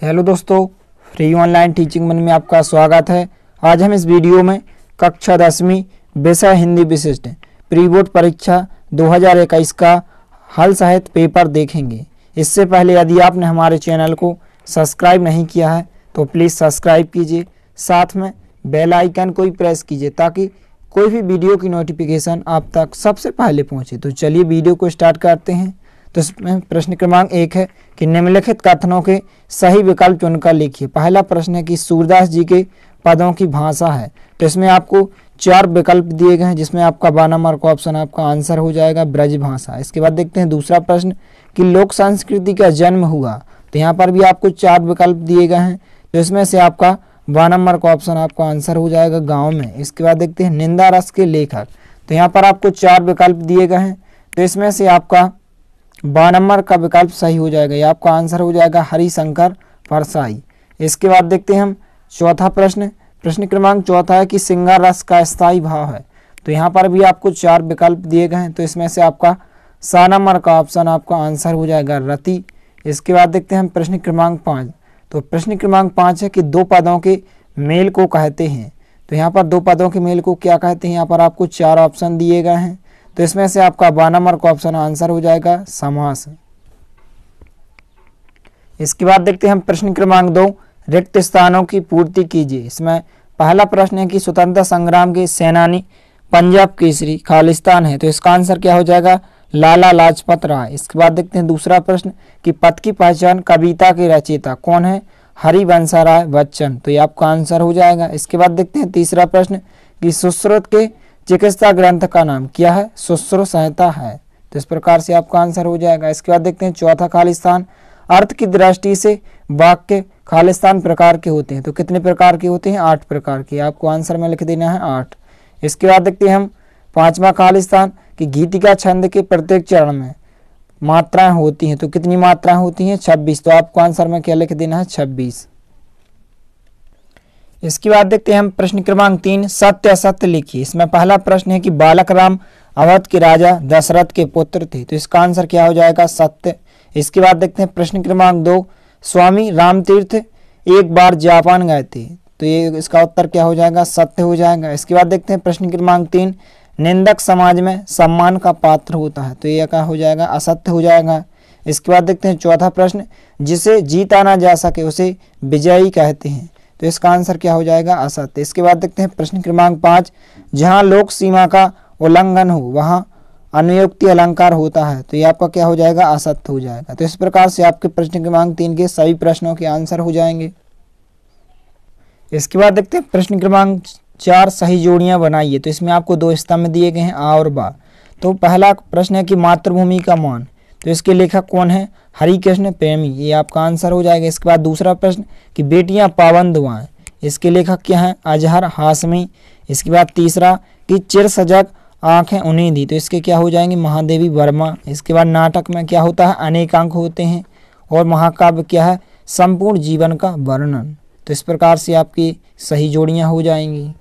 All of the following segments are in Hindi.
हेलो दोस्तों, फ्री ऑनलाइन टीचिंग मन में आपका स्वागत है। आज हम इस वीडियो में कक्षा 10वीं विषय हिंदी विशिष्ट प्री बोर्ड परीक्षा 2021 का हल सहित पेपर देखेंगे। इससे पहले यदि आपने हमारे चैनल को सब्सक्राइब नहीं किया है तो प्लीज़ सब्सक्राइब कीजिए, साथ में बेल आइकन को भी प्रेस कीजिए ताकि कोई भी वीडियो की नोटिफिकेशन आप तक सबसे पहले पहुंचे। तो चलिए वीडियो को स्टार्ट करते हैं। तो इसमें प्रश्न क्रमांक 1 है कि निम्नलिखित कथनों के सही विकल्प चुनकर लिखिए। पहला प्रश्न है कि सूरदास जी के पदों की भाषा है। तो इसमें आपको 4 विकल्प दिए गए हैं, जिसमें आपका 12 नंबर का ऑप्शन आपका आंसर हो जाएगा ब्रज भाषा। इसके बाद देखते हैं दूसरा प्रश्न कि लोक संस्कृति का जन्म हुआ। तो यहाँ पर भी आपको 4 विकल्प दिए गए हैं, तो इसमें से आपका 12 नंबर का ऑप्शन आपका आंसर हो जाएगा गाँव में। इसके बाद देखते हैं निंदा रस के लेखक। तो यहाँ पर आपको 4 विकल्प दिए गए हैं, तो इसमें से आपका 12 नंबर का विकल्प सही हो जाएगा, ये आपका आंसर हो जाएगा हरिशंकर परसाई। इसके बाद देखते हैं हम चौथा प्रश्न क्रमांक 4 है कि सिंगार रस का स्थायी भाव है। तो यहाँ पर भी आपको 4 विकल्प दिए गए हैं, तो इसमें से आपका 7 नंबर का ऑप्शन आपका आंसर हो जाएगा रति। इसके बाद देखते हैं हम प्रश्न क्रमांक 5। तो प्रश्न क्रमांक 5 है कि 2 पदों के मेल को कहते हैं। तो यहाँ पर 2 पदों के मेल को क्या कहते हैं, यहाँ पर आपको 4 ऑप्शन दिए गए हैं, तो इसमें से आपका 12 नंबर का ऑप्शन आंसर हो जाएगा समास। इसके बाद देखते हैं हम प्रश्न क्रमांक 2 रिक्त स्थानों की पूर्ति कीजिए। इसमें पहला प्रश्न है कि स्वतंत्रता संग्राम के सेनानी पंजाब केसरी खालिस्तान है। तो इसका आंसर क्या हो जाएगा लाला लाजपत राय। इसके बाद देखते हैं दूसरा प्रश्न कि पथ की पहचान कविता के रचयिता कौन है, हरिवंशराय बच्चन। तो ये आपका आंसर हो जाएगा। इसके बाद देखते हैं तीसरा प्रश्न कि सुश्रुत के चिकित्सा ग्रंथ का नाम क्या है, सुश्रुत संहिता है। तो इस प्रकार से आपका आंसर हो जाएगा। इसके बाद देखते हैं चौथा खालिस्तान अर्थ की दृष्टि से वाक्य खालिस्तान प्रकार के होते हैं। तो कितने प्रकार के होते हैं, 8 प्रकार के। आपको आंसर में लिख देना है 8। इसके बाद देखते हैं हम 5वां खालिस्तान कि गीतिका छंद के प्रत्येक चरण में मात्राएं होती हैं। तो कितनी मात्राएं होती हैं, 26। तो आपको आंसर में क्या लिख देना है 26। इसके बाद देखते हैं हम प्रश्न क्रमांक 3 सत्य असत्य लिखिए। इसमें पहला प्रश्न है कि बालक राम अवध के राजा दशरथ के पुत्र थे। तो इसका आंसर क्या हो जाएगा सत्य। इसके बाद देखते हैं प्रश्न क्रमांक 2 स्वामी रामतीर्थ एक बार जापान गए थे। तो ये इसका उत्तर क्या हो जाएगा सत्य हो जाएगा। इसके बाद देखते हैं प्रश्न क्रमांक 3 निंदक समाज में सम्मान का पात्र होता है। तो ये क्या हो जाएगा असत्य हो जाएगा। इसके बाद देखते हैं चौथा प्रश्न जिसे जीता ना जा सके उसे विजयी कहते हैं। तो इसका आंसर क्या हो जाएगा असत्य। इसके बाद देखते हैं प्रश्न क्रमांक 5 जहां लोक सीमा का उल्लंघन हो वहां अनुयुक्ति अलंकार होता है। तो ये आपका क्या हो जाएगा असत्य हो जाएगा। तो इस प्रकार से आपके प्रश्न क्रमांक 3 के सभी प्रश्नों के आंसर हो जाएंगे। इसके बाद देखते हैं प्रश्न क्रमांक 4 सही जोड़ियां बनाइए। तो इसमें आपको 2 स्तंभ दिए गए हैं आ और बा। तो पहला प्रश्न है कि मातृभूमि का मान। तो इसके लेखक कौन है, हरिकृष्ण प्रेमी। ये आपका आंसर हो जाएगा। इसके बाद दूसरा प्रश्न कि बेटियां पाबंद दुआएं। इसके लेखक क्या हैं, अजहर हाशमी। इसके बाद तीसरा कि चिर सजग आंखें उन्हें दी। तो इसके क्या हो जाएंगे महादेवी वर्मा। इसके बाद नाटक में क्या होता है अनेक अंक होते हैं, और महाकाव्य क्या है संपूर्ण जीवन का वर्णन। तो इस प्रकार से आपकी सही जोड़ियां हो जाएंगी।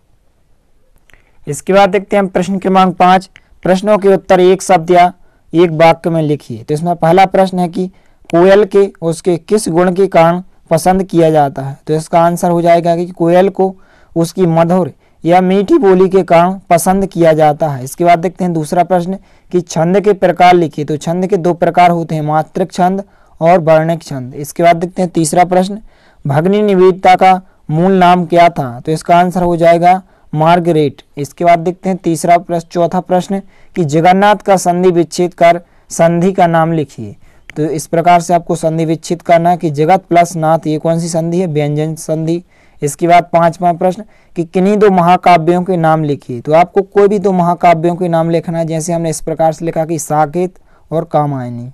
इसके बाद देखते हैं प्रश्न क्रमांक 5 प्रश्नों के उत्तर एक शब्द या एक वाक्य में लिखिए। तो इसमें पहला प्रश्न है कि कोयल के उसके किस गुण के कारण पसंद किया जाता है। तो इसका आंसर हो जाएगा कि कोयल को उसकी मधुर या मीठी बोली के कारण पसंद किया जाता है। इसके बाद देखते हैं दूसरा प्रश्न कि छंद के प्रकार लिखिए। तो छंद के 2 प्रकार होते हैं, मात्रिक छंद और वर्णिक छंद। इसके बाद देखते हैं तीसरा प्रश्न भगिनी निवेदिता का मूल नाम क्या था। तो इसका आंसर हो जाएगा मार्गरेट। इसके बाद देखते हैं चौथा प्रश्न कि जगन्नाथ का संधि विच्छेद कर संधि का नाम लिखिए। तो इस प्रकार से आपको संधि विच्छेद करना है कि जगत प्लस नाथ, ये कौन सी संधि है, व्यंजन संधि। इसके बाद 5वां प्रश्न कि किन्हीं 2 महाकाव्यों के नाम लिखिए। तो आपको कोई भी 2 महाकाव्यों के नाम लिखना है, जैसे हमने इस प्रकार से लिखा कि साकेत और कामायनी।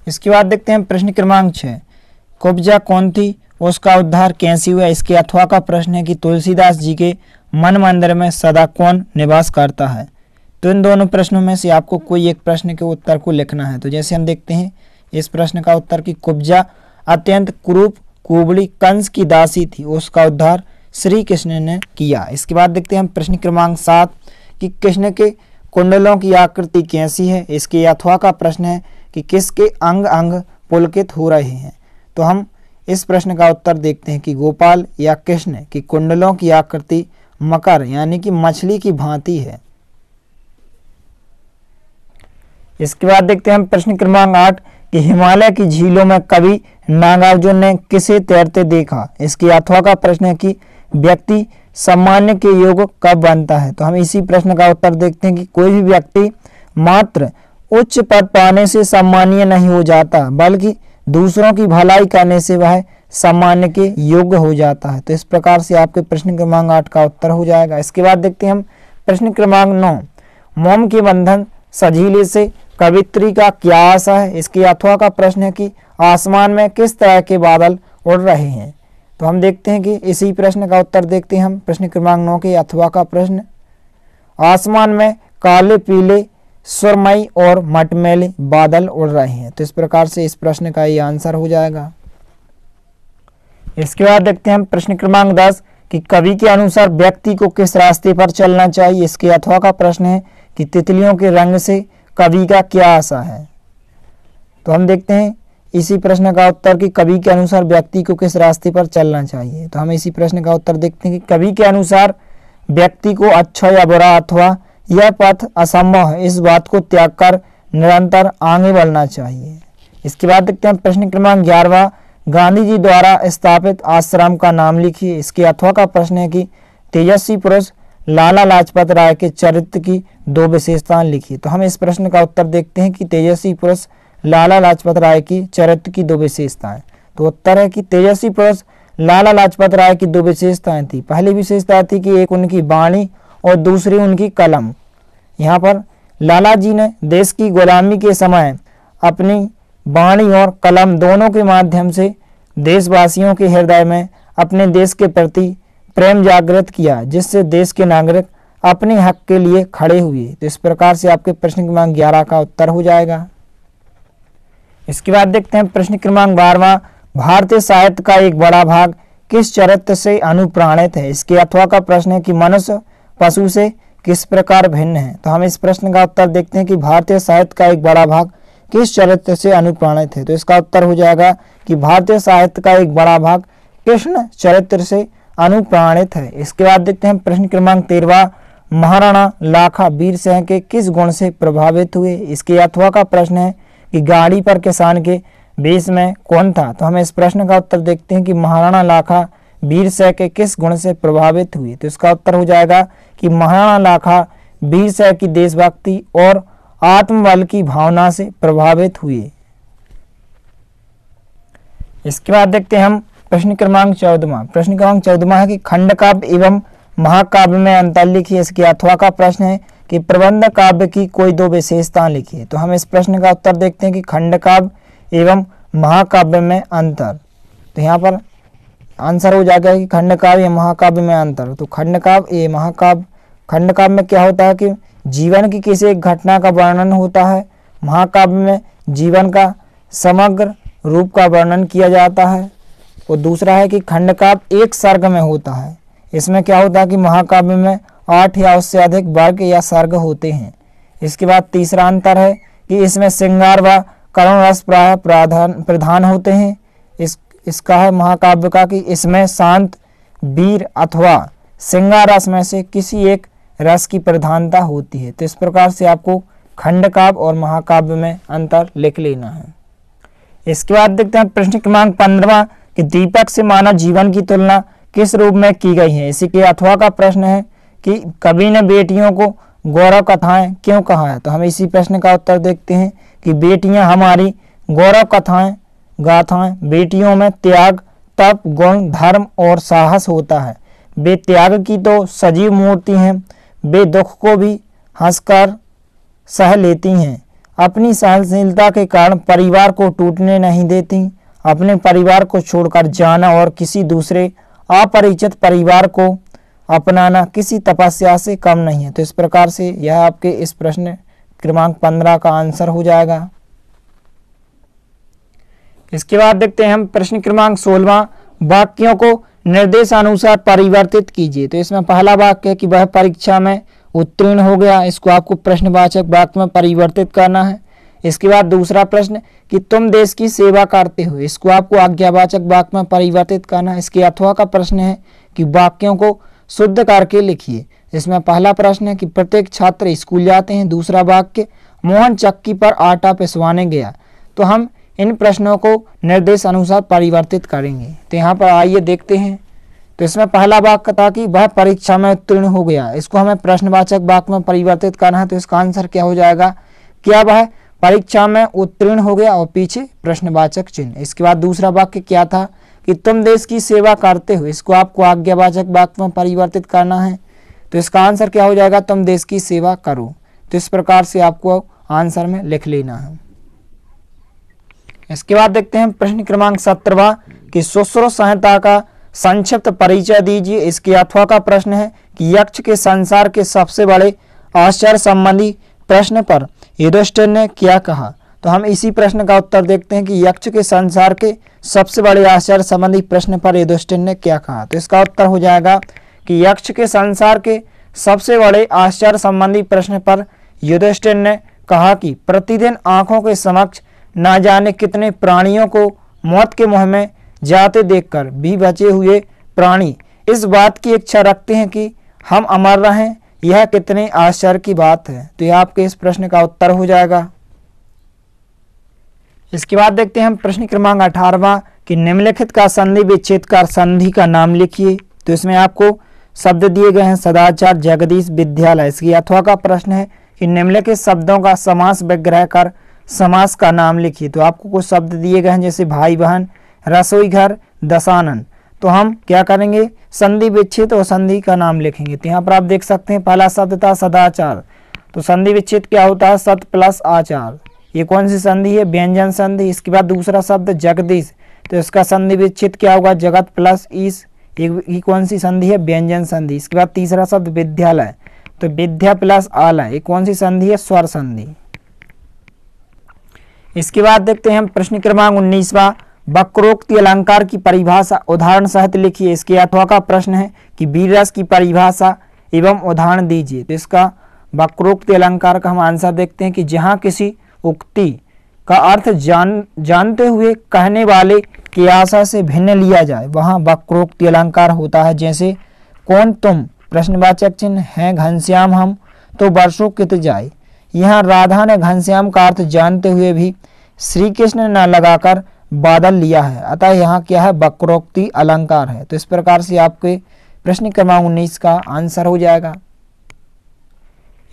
इसके बाद देखते हैं प्रश्न क्रमांक 6 कुब्जा कौन थी, उसका उद्धार कैसे हुआ। इसके अथवा का प्रश्न है कि तुलसीदास जी के मन मंदिर में सदा कौन निवास करता है। तो इन दोनों प्रश्नों में से आपको कोई एक प्रश्न के उत्तर को लिखना है। तो जैसे हम देखते हैं इस प्रश्न का उत्तर कि कुब्जा अत्यंत कुरूप कुबड़ी कंस की दासी थी, उसका उद्धार श्री कृष्ण ने किया। इसके बाद देखते हैं हम प्रश्न क्रमांक 7 कि कृष्ण के कुंडलों की आकृति कैसी है। इसके अथवा का प्रश्न है कि किसके अंग अंग पुलकित हो रहे हैं। तो हम इस प्रश्न का उत्तर देखते हैं कि गोपाल या कृष्ण की कुंडलों की आकृति मकर यानी कि मछली की भांति है। इसके बाद देखते हैं हम प्रश्न क्रमांक 8 कि हिमालय की झीलों में कवि नागार्जुन ने किसे तैरते देखा। इसकी अथवा का प्रश्न है कि व्यक्ति सम्मान्य के योग्य कब बनता है। तो हम इसी प्रश्न का उत्तर देखते हैं कि कोई भी व्यक्ति मात्र उच्च पद पाने से सम्मानीय नहीं हो जाता, बल्कि दूसरों की भलाई करने से वह सम्मान्य के योग्य हो जाता है। तो इस प्रकार से आपके प्रश्न क्रमांक 8 का उत्तर हो जाएगा। इसके बाद देखते हैं हम प्रश्न क्रमांक 9 मोम के बंधन सजीले से कवित्री का क्या आशा है। इसकी अथवा का प्रश्न है कि आसमान में किस तरह के बादल उड़ रहे हैं। तो हम देखते हैं कि इसी प्रश्न का उत्तर देखते हैं हम प्रश्न क्रमांक 9 के अथवा का प्रश्न, आसमान में काले पीले सुरमई और मटमैले बादल उड़ रहे हैं। तो इस प्रकार से इस प्रश्न का ये आंसर हो जाएगा। इसके बाद देखते हैं हम प्रश्न क्रमांक 10 कि कवि के अनुसार व्यक्ति को किस रास्ते पर चलना चाहिए। इसके अथवा का प्रश्न है कि तितलियों के रंग से कवि का क्या आशा है। तो हम देखते हैं इसी प्रश्न का उत्तर कि कवि के अनुसार व्यक्ति को किस रास्ते पर चलना चाहिए। तो हम इसी प्रश्न का उत्तर देखते हैं कि कवि के अनुसार व्यक्ति को अच्छा या बुरा अथवा यह पथ असंभव है इस बात को त्याग कर निरंतर आगे बढ़ना चाहिए। इसके बाद देखते हैं प्रश्न क्रमांक 11 गांधी जी द्वारा स्थापित आश्रम का नाम लिखिए। इसके अथवा का प्रश्न है कि तेजस्वी पुरुष लाला लाजपत राय के चरित्र की 2 विशेषताएं लिखिए। तो हम इस प्रश्न का उत्तर देखते हैं कि तेजस्वी पुरुष लाला लाजपत राय की चरित्र की 2 विशेषताएं। तो उत्तर है कि तेजस्वी पुरुष लाला लाजपत राय की 2 विशेषताएं थी। पहली विशेषता थी कि एक उनकी वाणी और दूसरी उनकी कलम। यहाँ पर लाला जी ने देश की गुलामी के समय अपनी वाणी और कलम दोनों के माध्यम से देशवासियों के हृदय में अपने देश के प्रति प्रेम जागृत किया, जिससे देश के नागरिक अपने हक के लिए खड़े हुए। तो इस प्रकार से आपके प्रश्न क्रमांक 11 का उत्तर हो जाएगा। इसके बाद देखते हैं प्रश्न क्रमांक 12 भारतीय साहित्य का एक बड़ा भाग किस चरित्र से अनुप्राणित है। इसके अथवा का प्रश्न है कि मनुष्य पशु से किस प्रकार भिन्न है। तो हम इस प्रश्न का उत्तर देखते हैं कि भारतीय साहित्य का एक बड़ा भाग किस चरित्र से अनुप्राणित है। तो इसका उत्तर हो जाएगा कि भारतीय साहित्य का एक बड़ा भाग कृष्ण चरित्र से अनुप्राणित है। इसके बाद देखते हैं प्रश्न क्रमांक 13 महाराणा लाखा वीर सिंह के किस गुण से प्रभावित हुए। इसके अथवा का प्रश्न है कि गाड़ी पर किसान के वेश में कौन था। तो हम इस प्रश्न का उत्तर देखते हैं कि महाराणा लाखा वीर सिंह के किस गुण से प्रभावित हुए। तो इसका उत्तर हो जाएगा कि महाराणा लाखा वीर सिंह की देशभक्ति और आत्मबल की भावना से प्रभावित हुए। इसके बाद देखते हैं हम प्रश्न क्रमांक 14। प्रश्न क्रमांक 14 है कि खंड काव्य एवं महाकाव्य में अंतर लिखिए। इसके अथवा का प्रश्न है कि प्रबंध काव्य की कोई 2 विशेषताएं लिखिए। तो हम इस प्रश्न का उत्तर देखते हैं कि खंड काव्य एवं महाकाव्य में अंतर। तो यहाँ पर आंसर हो जाएगा कि खंड काव्य या महाकाव्य में अंतर। तो खंड काव्य ये महाकाव्य, खंड काव्य में क्या होता है कि जीवन की किसी एक घटना का वर्णन होता है। महाकाव्य में जीवन का समग्र रूप का वर्णन किया जाता है। और दूसरा है कि खंड काव्य एक सर्ग में होता है। इसमें क्या होता है कि महाकाव्य में 8 या उससे अधिक वर्ग या सर्ग होते हैं। इसके बाद तीसरा अंतर है कि इसमें श्रृंगार व करुण रस प्राय प्रधान होते हैं। इसका है महाकाव्य का कि इसमें शांत वीर अथवा श्रृंगार रस में से किसी एक रस की प्रधानता होती है। तो इस प्रकार से आपको खंड काव्य और महाकाव्य में अंतर लिख लेना है। इसके बाद देखते हैं प्रश्न क्रमांक 15 कि दीपक से मानव जीवन की तुलना किस रूप में की गई है। इसी के अथवा का प्रश्न है कि कवि ने बेटियों को गौरव कथाएं क्यों कहा है। तो हम इसी प्रश्न का उत्तर देखते हैं कि बेटियां हमारी गौरव कथाएं गाथाएं। बेटियों में त्याग, तप, गुण, धर्म और साहस होता है। वे त्याग की तो सजीव मूर्ति हैं। वे दुख को भी हंसकर सह लेती हैं। अपनी सहनशीलता के कारण परिवार को टूटने नहीं देती। अपने परिवार को छोड़कर जाना और किसी दूसरे अपरिचित परिवार को अपनाना किसी तपस्या से कम नहीं है। तो इस प्रकार से यह आपके इस प्रश्न क्रमांक 15 का आंसर हो जाएगा। इसके बाद देखते हैं हम प्रश्न क्रमांक 16 वाक्यों को निर्देशानुसार परिवर्तित कीजिए। तो इसमें पहला वाक्य है कि वह परीक्षा में उत्तीर्ण हो गया। इसको आपको प्रश्नवाचक वाक्य में परिवर्तित करना है। इसके बाद दूसरा प्रश्न कि तुम देश की सेवा करते हो, इसको आपको आज्ञावाचक वाक्य में परिवर्तित करना है। इसके अथवा का प्रश्न है कि वाक्यों को शुद्ध करके लिखिए। इसमें पहला प्रश्न है कि प्रत्येक छात्र स्कूल जाते हैं। दूसरा वाक्य मोहन चक्की पर आटा पिसवाने गया। तो हम इन प्रश्नों को निर्देश अनुसार परिवर्तित करेंगे। तो यहाँ पर आइए देखते हैं। तो इसमें पहला वाक्य था कि वह परीक्षा में उत्तीर्ण हो गया, इसको हमें प्रश्नवाचक वाक्य में परिवर्तित करना है। तो इसका आंसर क्या हो जाएगा, क्या वह परीक्षा में उत्तीर्ण हो गया और पीछे प्रश्नवाचक चिन्ह। इसके बाद दूसरा वाक्य क्या था कि तुम देश की सेवा करते हो, इसको आपको आज्ञावाचक वाक्य में परिवर्तित करना है। तो इसका आंसर क्या हो जाएगा, तुम देश की सेवा करो। तो इस प्रकार से आपको आंसर में लिख लेना है। इसके बाद देखते हैं प्रश्न क्रमांक 17वां कि सुश्रुत संहिता का संक्षिप्त परिचय दीजिए। इसके अथवा का प्रश्न है कि यक्ष के संसार के सबसे बड़े आश्चर्य संबंधी प्रश्न पर युधिष्ठिर ने क्या कहा। तो हम इसी प्रश्न का उत्तर देखते हैं कि यक्ष के संसार के सबसे बड़े आश्चर्य संबंधी प्रश्न पर युधिष्ठिर ने क्या कहा। तो इसका उत्तर हो जाएगा कि यक्ष के संसार के सबसे बड़े आश्चर्य संबंधी प्रश्न पर युधिष्ठिर ने कहा कि प्रतिदिन आंखों के समक्ष न जाने कितने प्राणियों को मौत के मुंह में जाते देखकर भी बचे हुए प्राणी इस बात की इच्छा रखते हैं कि हम अमर रहें, यह कितने आश्चर्य की बात है। तो यह आपके इस प्रश्न का उत्तर हो जाएगा। इसके बाद देखते हैं हम प्रश्न क्रमांक 18वां कि निम्नलिखित का संधि विच्छेद कर संधि का नाम लिखिए। तो इसमें आपको शब्द दिए गए हैं सदाचार, जगदीश, विद्यालय। इसकी अथवा का प्रश्न है कि निम्नलिखित शब्दों का समास विग्रह कर समास का नाम लिखिए। तो आपको कुछ शब्द दिए गए हैं जैसे भाई बहन, रसोई घर, दशानन। तो हम क्या करेंगे, संधि विच्छेद और संधि का नाम लिखेंगे। तो यहाँ पर आप देख सकते हैं पहला शब्द था सदाचार। तो संधि विच्छेद क्या होता है, सत प्लस आचार। ये कौन सी संधि है, व्यंजन संधि। इसके बाद दूसरा शब्द जगदीश। तो इसका संधि विच्छेद क्या होगा, जगत प्लस ईश। ये कौन सी संधि है, व्यंजन संधि। इसके बाद तीसरा शब्द विद्यालय। तो विद्या प्लस आलय, ये कौन सी संधि है, स्वर संधि। इसके बाद देखते हैं हम प्रश्न क्रमांक 19वां वक्रोक्ति अलंकार की परिभाषा उदाहरण सहित लिखिए। इसके अथवा का प्रश्न है कि वीर रस की परिभाषा एवं उदाहरण दीजिए। तो इसका वक्रोक्ति अलंकार का हम आंसर देखते हैं कि जहां किसी उक्ति का अर्थ जानते हुए कहने वाले की आशा से भिन्न लिया जाए वहां वक्रोक्ति अलंकार होता है। जैसे कौन तुम, प्रश्नवाचक चिन्ह, हैं घनश्याम हम, तो वर्षों कित जाए। यहाँ राधा ने घनश्याम का अर्थ जानते हुए भी श्री कृष्ण न लगाकर बादल लिया है, अतः यहाँ क्या है, वक्रोक्ति अलंकार है। तो इस प्रकार से आपके प्रश्न क्रमांक 19 का आंसर हो जाएगा।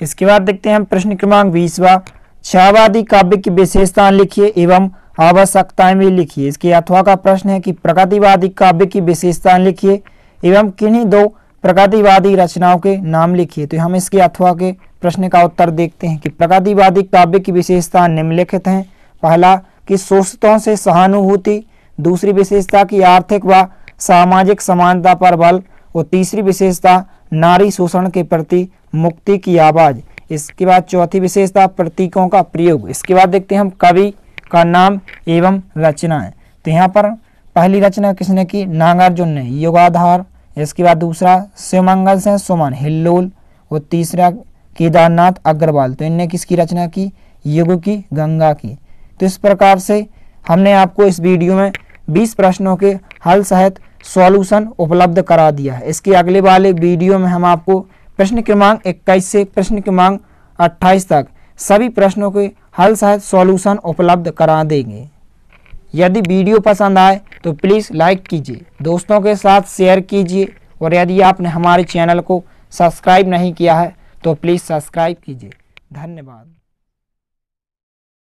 इसके बाद देखते हैं हम प्रश्न क्रमांक 20वां छायावादी काव्य की विशेषता लिखिए एवं आवश्यकताएं भी लिखिए। इसके अथवा का प्रश्न है कि प्रगतिवादी काव्य की विशेषताएं लिखिए एवं किन्हीं दो प्रगतिवादी रचनाओं के नाम लिखिए। तो हम इसके अथवा के प्रश्न का उत्तर देखते हैं कि प्रगतिवादी काव्य की विशेषता निम्नलिखित हैं। पहला कि शोषितों से सहानुभूति, दूसरी विशेषता की आर्थिक व सामाजिक समानता पर बल, और तीसरी विशेषता नारी शोषण के प्रति मुक्ति की आवाज। इसके बाद चौथी विशेषता प्रतीकों का प्रयोग। इसके बाद देखते हैं हम कवि का नाम एवं रचनाएं। तो यहाँ पर पहली रचना किसने की, नागार्जुन ने, युगाधार। इसके बाद दूसरा शिवमंगल से सुमन, हिल्लोल, और तीसरा केदारनाथ अग्रवाल। तो इनने किसकी रचना की, युग की, गंगा की। तो इस प्रकार से हमने आपको इस वीडियो में 20 प्रश्नों के हल सहित सॉल्यूशन उपलब्ध करा दिया है। इसके अगले वाले वीडियो में हम आपको प्रश्न क्रमांक 21 से प्रश्न क्रमांक 28 तक सभी प्रश्नों के हल सहित सॉल्यूशन उपलब्ध करा देंगे। यदि वीडियो पसंद आए तो प्लीज़ लाइक कीजिए, दोस्तों के साथ शेयर कीजिए, और यदि आपने हमारे चैनल को सब्सक्राइब नहीं किया है तो प्लीज़ सब्सक्राइब कीजिए। धन्यवाद।